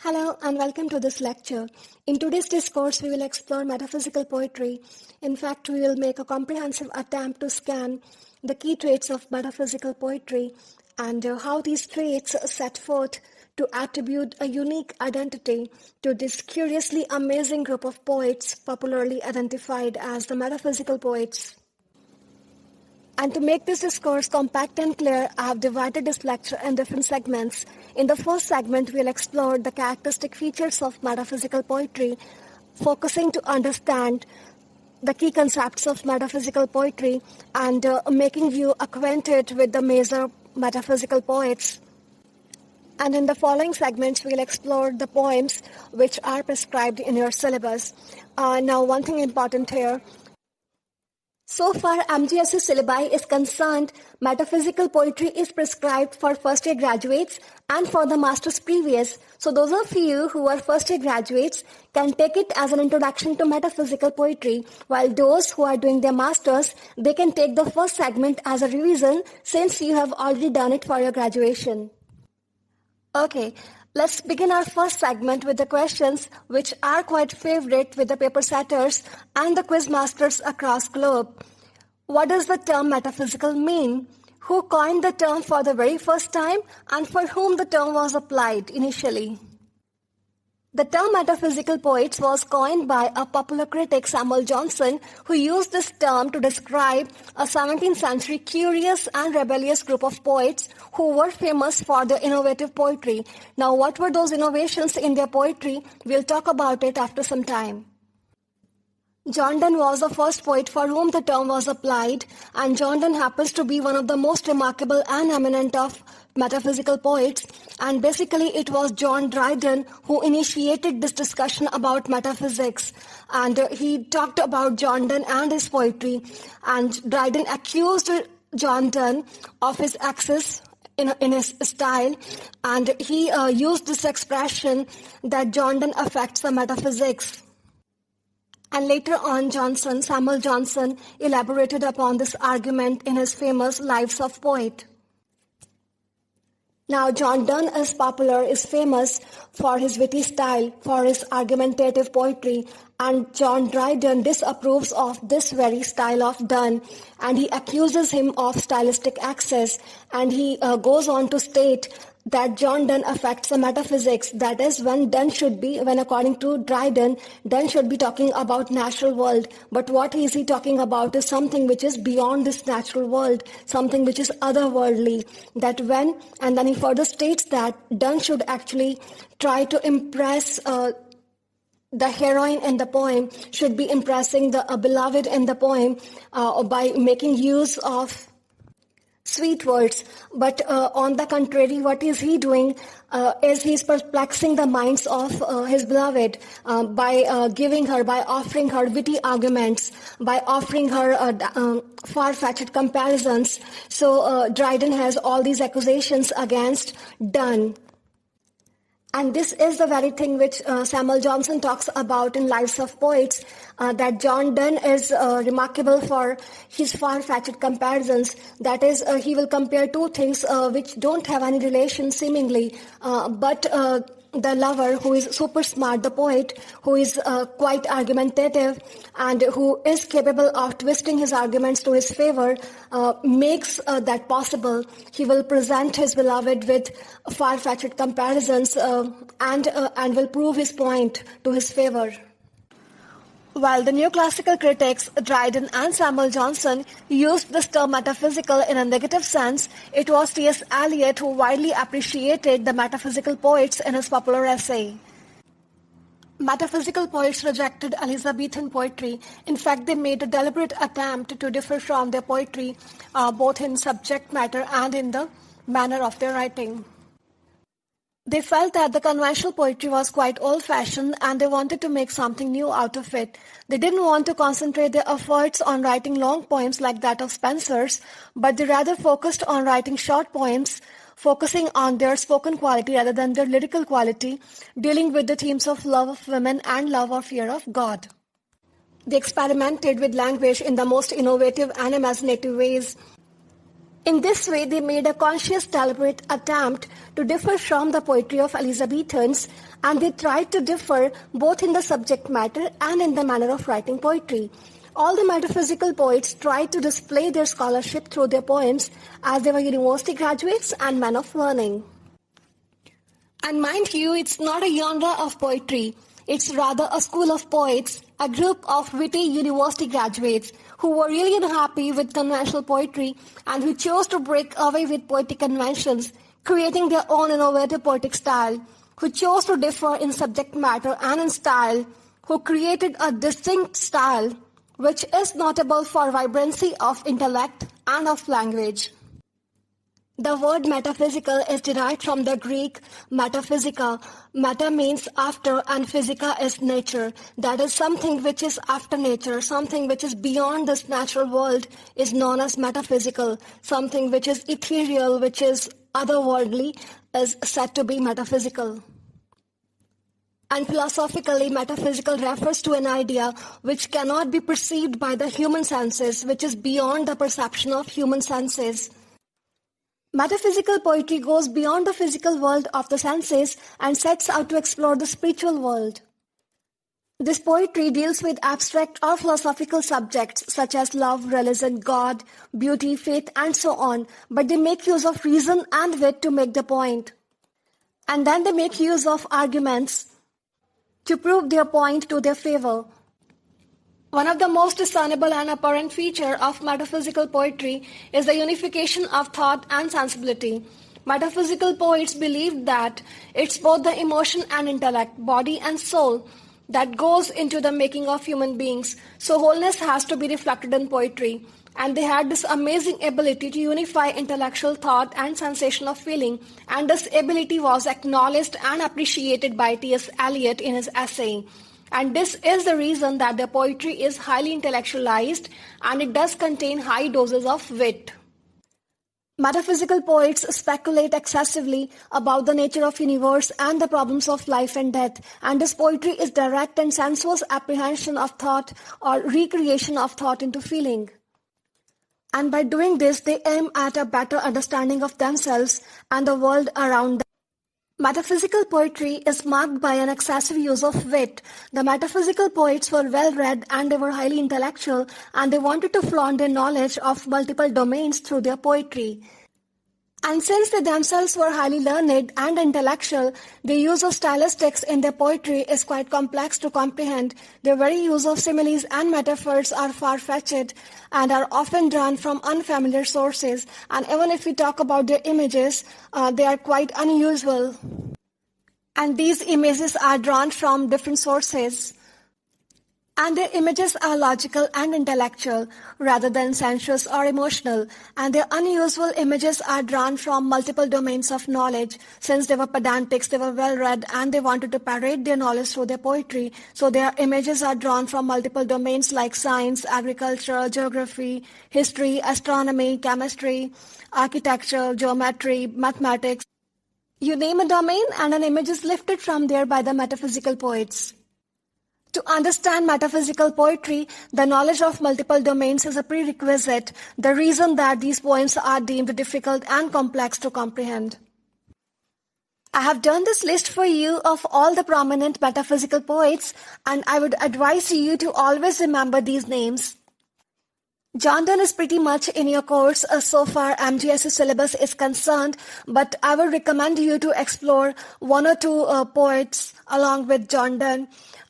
Hello and welcome to this lecture. In today's discourse, we will explore metaphysical poetry. In fact, we will make a comprehensive attempt to scan the key traits of metaphysical poetry and how these traits set forth to attribute a unique identity to this curiously amazing group of poets popularly identified as the metaphysical poets. And to make this discourse compact and clear, I have divided this lecture in different segments. In the first segment, we'll explore the characteristic features of metaphysical poetry, focusing to understand the key concepts of metaphysical poetry and making you acquainted with the major metaphysical poets. And in the following segments, we'll explore the poems which are prescribed in your syllabus. Now, one thing important here. So far, MGS's syllabi is concerned, metaphysical poetry is prescribed for first-year graduates and for the master's previous. So those of you who are first-year graduates can take it as an introduction to metaphysical poetry, while those who are doing their masters, they can take the first segment as a revision since you have already done it for your graduation. Okay. Let's begin our first segment with the questions which are quite favorite with the paper setters and the quiz masters across globe. What does the term metaphysical mean? Who coined the term for the very first time and for whom the term was applied initially? The term metaphysical poets was coined by a popular critic, Samuel Johnson, who used this term to describe a 17th century curious and rebellious group of poets who were famous for their innovative poetry. Now, what were those innovations in their poetry? We'll talk about it after some time. John Donne was the first poet for whom the term was applied, and John Donne happens to be one of the most remarkable and eminent of metaphysical poets, and basically it was John Dryden who initiated this discussion about metaphysics, and he talked about John Donne and his poetry, and Dryden accused John Donne of his excess in his style, and he used this expression that John Donne affects the metaphysics. And later on, Samuel Johnson, elaborated upon this argument in his famous Lives of Poet. Now, John Donne is famous for his witty style, for his argumentative poetry, and John Dryden disapproves of this very style of Donne, and he accuses him of stylistic excess, and he goes on to state that John Donne affects the metaphysics. That is, when according to Dryden, Donne should be talking about natural world. But what is he talking about is something which is beyond this natural world, something which is otherworldly. And then he further states that Donne should actually try to impress the heroine in the poem, should be impressing the beloved in the poem by making use of sweet words, but on the contrary, what is he doing is he's perplexing the minds of his beloved by offering her witty arguments, by offering her far-fetched comparisons. So Dryden has all these accusations against Donne. And this is the very thing which Samuel Johnson talks about in Lives of Poets, that John Donne is remarkable for his far-fetched comparisons. That is, he will compare two things which don't have any relation seemingly, but the lover, who is super smart, the poet, who is quite argumentative and who is capable of twisting his arguments to his favor, makes that possible. He will present his beloved with far-fetched comparisons and will prove his point to his favor. While the neoclassical critics Dryden and Samuel Johnson used this term metaphysical in a negative sense, it was T.S. Eliot who widely appreciated the metaphysical poets in his popular essay. Metaphysical poets rejected Elizabethan poetry. In fact, they made a deliberate attempt to differ from their poetry, both in subject matter and in the manner of their writing. They felt that the conventional poetry was quite old-fashioned and they wanted to make something new out of it. They didn't want to concentrate their efforts on writing long poems like that of Spenser's, but they rather focused on writing short poems, focusing on their spoken quality rather than their lyrical quality, dealing with the themes of love of women and love or fear of God. They experimented with language in the most innovative and imaginative ways. In this way, they made a conscious, deliberate attempt to differ from the poetry of Elizabethans, and they tried to differ both in the subject matter and in the manner of writing poetry. All the metaphysical poets tried to display their scholarship through their poems, as they were university graduates and men of learning. And mind you, it's not a genre of poetry. It's rather a school of poets, a group of witty university graduates who were really unhappy with conventional poetry and who chose to break away with poetic conventions, creating their own innovative poetic style, who chose to differ in subject matter and in style, who created a distinct style which is notable for vibrancy of intellect and of language. The word metaphysical is derived from the Greek metaphysica. Meta means after and physica is nature. That is, something which is after nature, something which is beyond this natural world is known as metaphysical. Something which is ethereal, which is otherworldly, is said to be metaphysical. And philosophically, metaphysical refers to an idea which cannot be perceived by the human senses, which is beyond the perception of human senses. Metaphysical poetry goes beyond the physical world of the senses and sets out to explore the spiritual world. This poetry deals with abstract or philosophical subjects such as love, religion, God, beauty, faith, and so on, but they make use of reason and wit to make the point. And then they make use of arguments to prove their point to their favor. One of the most discernible and apparent feature of metaphysical poetry is the unification of thought and sensibility. Metaphysical poets believe that it's both the emotion and intellect, body and soul, that goes into the making of human beings. So wholeness has to be reflected in poetry. And they had this amazing ability to unify intellectual thought and sensation of feeling. And this ability was acknowledged and appreciated by T.S. Eliot in his essay. And this is the reason that the poetry is highly intellectualized and it does contain high doses of wit. Metaphysical poets speculate excessively about the nature of universe and the problems of life and death, and this poetry is direct and sensuous apprehension of thought or recreation of thought into feeling. And by doing this, they aim at a better understanding of themselves and the world around them. Metaphysical poetry is marked by an excessive use of wit. The metaphysical poets were well-read and they were highly intellectual, and they wanted to flaunt their knowledge of multiple domains through their poetry. And since they themselves were highly learned and intellectual, the use of stylistics in their poetry is quite complex to comprehend. Their very use of similes and metaphors are far-fetched and are often drawn from unfamiliar sources. And even if we talk about their images, they are quite unusual. And these images are drawn from different sources. And their images are logical and intellectual rather than sensuous or emotional. And their unusual images are drawn from multiple domains of knowledge. Since they were pedantics, they were well-read, and they wanted to parade their knowledge through their poetry. So their images are drawn from multiple domains like science, agriculture, geography, history, astronomy, chemistry, architecture, geometry, mathematics. You name a domain and an image is lifted from there by the metaphysical poets. To understand metaphysical poetry, the knowledge of multiple domains is a prerequisite, the reason that these poems are deemed difficult and complex to comprehend. I have done this list for you of all the prominent metaphysical poets, and I would advise you to always remember these names. John Donne is pretty much in your course so far MGS syllabus is concerned, but I would recommend you to explore one or two poets along with John Donne.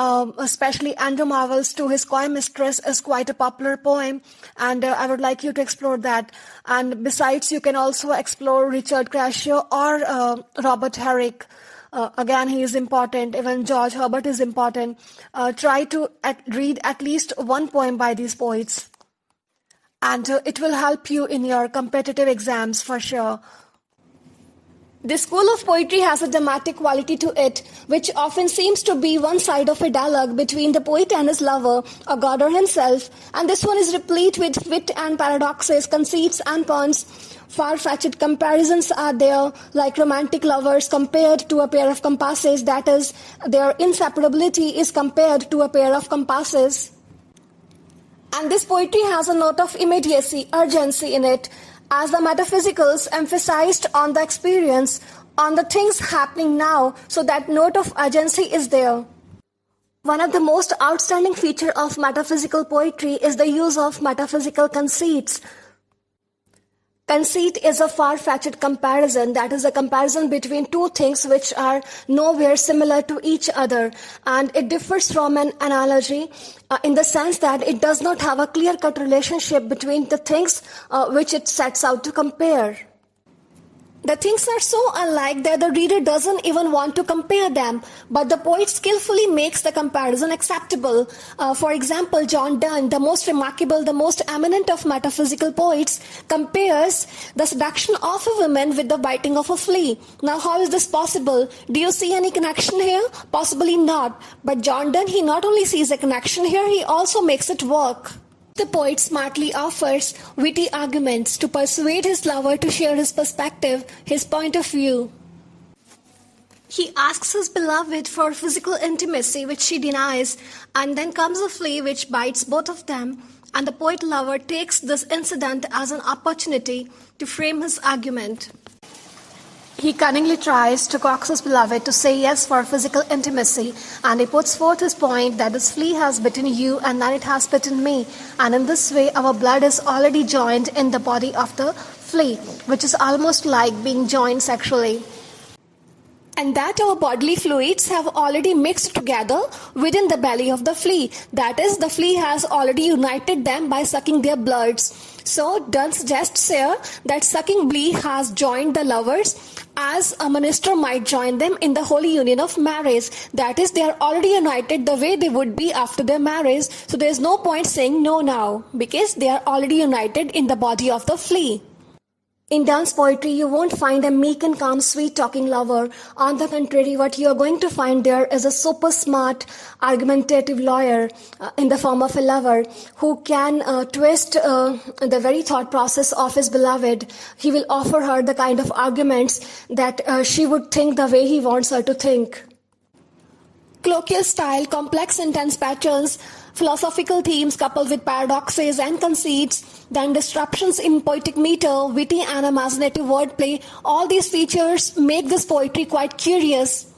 Especially Andrew Marvell's To His Coy Mistress is quite a popular poem, and I would like you to explore that. And besides, you can also explore Richard Crashaw or Robert Herrick. Again, he is important. Even George Herbert is important. Try to read at least one poem by these poets, and it will help you in your competitive exams for sure. This school of poetry has a dramatic quality to it, which often seems to be one side of a dialogue between the poet and his lover, or God or himself, and this one is replete with wit and paradoxes, conceits and puns. Far-fetched comparisons are there, like romantic lovers compared to a pair of compasses, that is, their inseparability is compared to a pair of compasses. And this poetry has a note of immediacy, urgency in it. as the metaphysicals emphasized on the experience, on the things happening now, so that note of urgency is there. One of the most outstanding features of metaphysical poetry is the use of metaphysical conceits. Conceit is a far-fetched comparison, that is a comparison between two things which are nowhere similar to each other, and it differs from an analogy in the sense that it does not have a clear-cut relationship between the things which it sets out to compare. The things are so unlike that the reader doesn't even want to compare them, but the poet skillfully makes the comparison acceptable. For example, John Donne, the most remarkable, the most eminent of metaphysical poets, compares the seduction of a woman with the biting of a flea. Now, how is this possible? Do you see any connection here? Possibly not. But John Donne, he not only sees a connection here, he also makes it work. The poet smartly offers witty arguments to persuade his lover to share his perspective, his point of view. He asks his beloved for physical intimacy, which she denies, and then comes a flea which bites both of them, and the poet lover takes this incident as an opportunity to frame his argument. He cunningly tries to coax his beloved to say yes for physical intimacy, and he puts forth his point that this flea has bitten you and then it has bitten me, and in this way our blood is already joined in the body of the flea, which is almost like being joined sexually. And that our bodily fluids have already mixed together within the belly of the flea. That is, the flea has already united them by sucking their bloods. So Donne suggests here that sucking flea has joined the lovers as a minister might join them in the holy union of marriage. That is, they are already united the way they would be after their marriage. So there is no point saying no now, because they are already united in the body of the flea. In Donne's poetry, you won't find a meek and calm, sweet-talking lover. On the contrary, what you are going to find there is a super smart, argumentative lawyer in the form of a lover who can twist the very thought process of his beloved. He will offer her the kind of arguments that she would think the way he wants her to think. Colloquial style, complex intense patterns, philosophical themes coupled with paradoxes and conceits, then disruptions in poetic meter, witty and imaginative wordplay, all these features make this poetry quite curious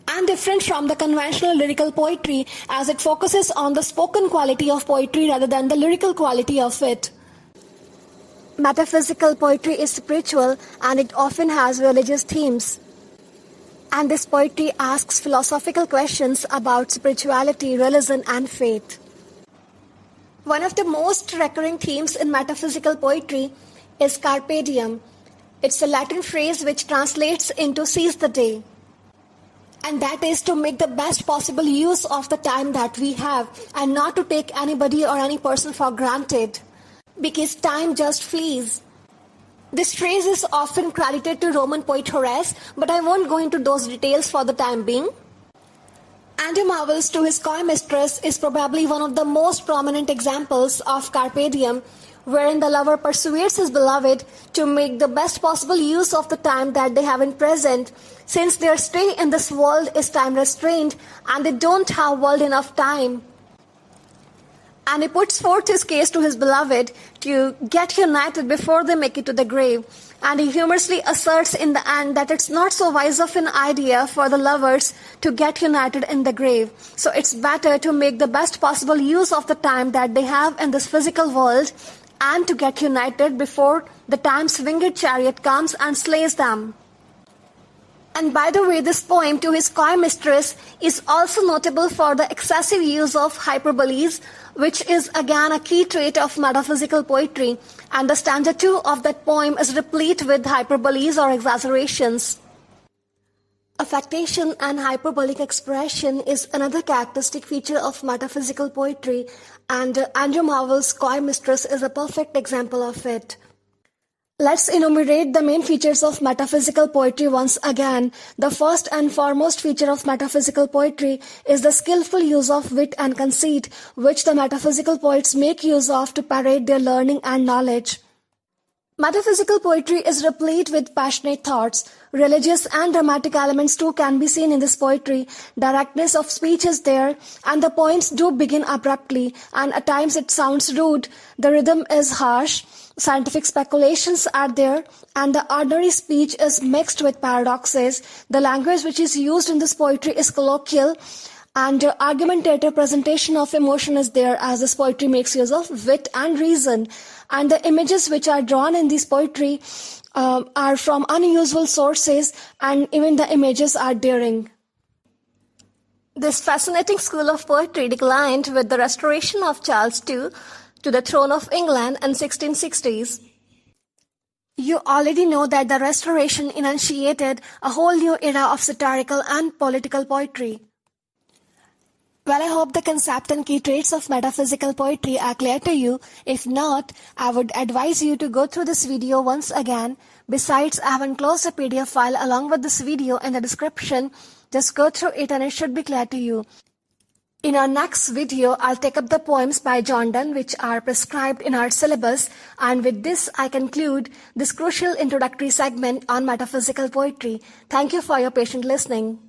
and different from the conventional lyrical poetry, as it focuses on the spoken quality of poetry rather than the lyrical quality of it. Metaphysical poetry is spiritual and it often has religious themes. And this poetry asks philosophical questions about spirituality, religion, and faith. One of the most recurring themes in metaphysical poetry is carpe diem. It's a Latin phrase which translates into seize the day. And that is to make the best possible use of the time that we have and not to take anybody or any person for granted, because time just flees. This phrase is often credited to Roman poet Horace, but I won't go into those details for the time being. Andrew Marvell's To His Coy Mistress is probably one of the most prominent examples of carpe diem, wherein the lover persuades his beloved to make the best possible use of the time that they have in present, since their stay in this world is time restrained and they don't have world enough time. And he puts forth his case to his beloved to get united before they make it to the grave. And he humorously asserts in the end that it's not so wise of an idea for the lovers to get united in the grave. So it's better to make the best possible use of the time that they have in this physical world and to get united before the time's winged chariot comes and slays them. And by the way, this poem, To His Coy Mistress, is also notable for the excessive use of hyperboles, which is again a key trait of metaphysical poetry, and the stanza 2 of that poem is replete with hyperboles or exaggerations. Affectation and hyperbolic expression is another characteristic feature of metaphysical poetry, and Andrew Marvell's Coy Mistress is a perfect example of it. Let's enumerate the main features of metaphysical poetry once again. The first and foremost feature of metaphysical poetry is the skillful use of wit and conceit, which the metaphysical poets make use of to parade their learning and knowledge. Metaphysical poetry is replete with passionate thoughts. Religious and dramatic elements too can be seen in this poetry. Directness of speech is there, and the poems do begin abruptly, and at times it sounds rude. The rhythm is harsh. Scientific speculations are there, and the ordinary speech is mixed with paradoxes. The language which is used in this poetry is colloquial, and argumentative presentation of emotion is there, as this poetry makes use of wit and reason. And the images which are drawn in this poetry are from unusual sources, and even the images are daring. This fascinating school of poetry declined with the restoration of Charles II to the throne of England in 1660s. You already know that the Restoration initiated a whole new era of satirical and political poetry. Well, I hope the concept and key traits of metaphysical poetry are clear to you. If not, I would advise you to go through this video once again. Besides, I have enclosed a PDF file along with this video in the description. Just go through it and it should be clear to you. In our next video, I'll take up the poems by John Donne which are prescribed in our syllabus, and with this I conclude this crucial introductory segment on metaphysical poetry. Thank you for your patient listening.